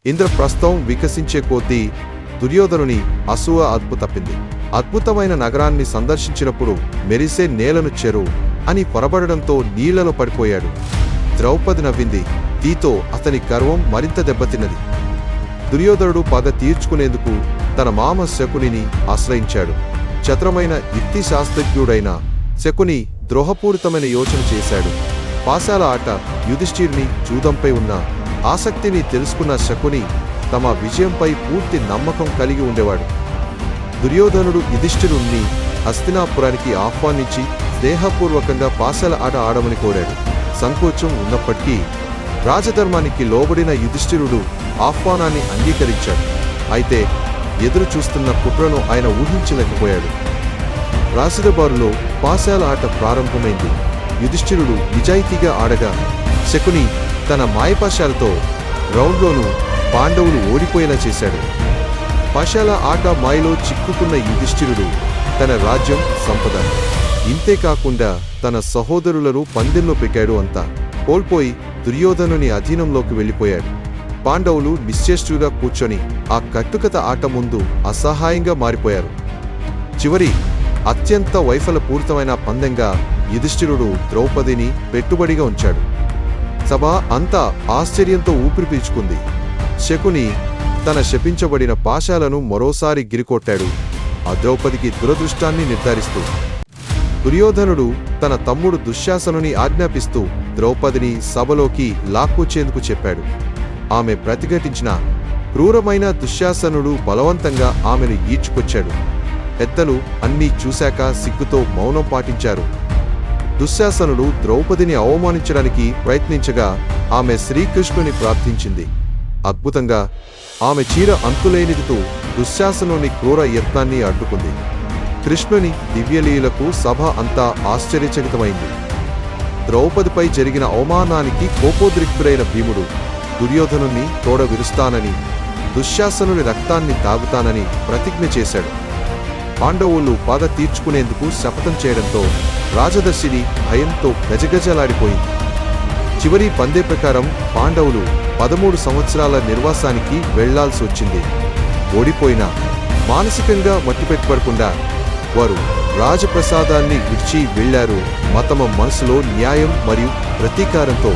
ఇంద్రప్రస్థం వికసించే కొద్దీ దుర్యోధనుని అసూయ అదుపు తప్పింది. అద్భుతమైన నగరాన్ని సందర్శించినప్పుడు మెరిసే నేలను చెరువు అని పొరబడడంతో నీళ్లలో పడిపోయాడు. ద్రౌపది నవ్వింది. దీంతో అతని గర్వం మరింత దెబ్బతిన్నది. దుర్యోధనుడు పగ తీర్చుకునేందుకు తన మామ శకునిని ఆశ్రయించాడు. చతురమైన యుక్తి శాస్త్రజ్ఞుడైన శకుని ద్రోహపూరితమైన యోచన చేశాడు. పాశాల ఆట యుధిష్ఠిరుని జూదంపై ఉన్న ఆసక్తిని తెలుసుకున్న శకుని తమ విజయంపై పూర్తి నమ్మకం కలిగి ఉండేవాడు. దుర్యోధనుడు యుధిష్ఠిరుణ్ణి హస్తినాపురానికి ఆహ్వానించి స్నేహపూర్వకంగా పాశాల ఆట ఆడమని కోరాడు. సంకోచం ఉన్నప్పటికీ రాజధర్మానికి లోబడిన యుధిష్ఠిరుడు ఆహ్వానాన్ని అంగీకరించాడు. అయితే ఎదురు చూస్తున్న కుట్రను ఆయన ఊహించలేకపోయాడు. రాసిదబారులో పాశాల ఆట ప్రారంభమైంది. యుధిష్ఠిరుడు నిజాయితీగా ఆడగా శకుని తన మాయపాశాలతో రౌండ్లోనూ పాండవులు ఓడిపోయేలా చేశాడు. పాశాల ఆట మాయలో చిక్కుకున్న యుధిష్ఠిరుడు తన రాజ్యం, సంపద, ఇంతేకాకుండా తన సహోదరులను పందెంలో పెట్టాడు. అంతా కోల్పోయి దుర్యోధనుని అధీనంలోకి వెళ్ళిపోయాడు. పాండవులు నిశ్చేష్టుగా కూర్చొని ఆ కట్టుకథ ఆట ముందు అసహాయంగా మారిపోయారు. చివరి అత్యంత వైఫల్యపూరితమైన పందెంగా యుధిష్ఠిరుడు ద్రౌపదిని పెట్టుబడిగా ఉంచాడు. సభ అంతా ఆశ్చర్యంతో ఊపిరి పీల్చుకుంది. శకుని తన శపించబడిన పాశాలను మరోసారి గిరికొట్టాడు, ఆ ద్రౌపదికి దురదృష్టాన్ని నిర్ధారిస్తూ. దుర్యోధనుడు తన తమ్ముడు దుశ్శాసనుని ఆజ్ఞాపిస్తూ ద్రౌపదిని సభలోకి లాక్కొచ్చేందుకు చెప్పాడు. ఆమె ప్రతిఘటించిన క్రూరమైన దుశ్శాసనుడు బలవంతంగా ఆమెను ఈడ్చుకొచ్చాడు. పెద్దలు అన్నీ చూశాక సిగ్గుతో మౌనం పాటించారు. దుశ్శాసనుడు ద్రౌపదిని అవమానించడానికి ప్రయత్నించగా ఆమె శ్రీకృష్ణుని ప్రార్థించింది. అద్భుతంగా ఆమె చీర అంతులేనిదితో దుశ్శాసనుని క్రూర యత్నాన్ని అడ్డుకుంది. కృష్ణుని దివ్యలీలకు సభ అంతా ఆశ్చర్యచకితమైంది. ద్రౌపదిపై జరిగిన అవమానానికి కోపోద్రిక్తుడైన భీముడు దుర్యోధనుని తోడ విరుస్తానని, దుశ్శాసనుని రక్తాన్ని తాగుతానని ప్రతిజ్ఞ చేశాడు. పాండవులు పగ తీర్చుకునేందుకు శపథం చేయడంతో రాజదర్శిని భయంతో గజగజలాడిపోయింది. చివరి పందే ప్రకారం పాండవులు 13 సంవత్సరాల నిర్వాసానికి వెళ్లాల్సి వచ్చింది. ఓడిపోయినా మానసికంగా మట్టిపెట్టుపడకుండా వారు రాజప్రసాదాన్ని విడిచి వెళ్లారు. తమ మనసులో న్యాయం మరియు ప్రతీకారంతో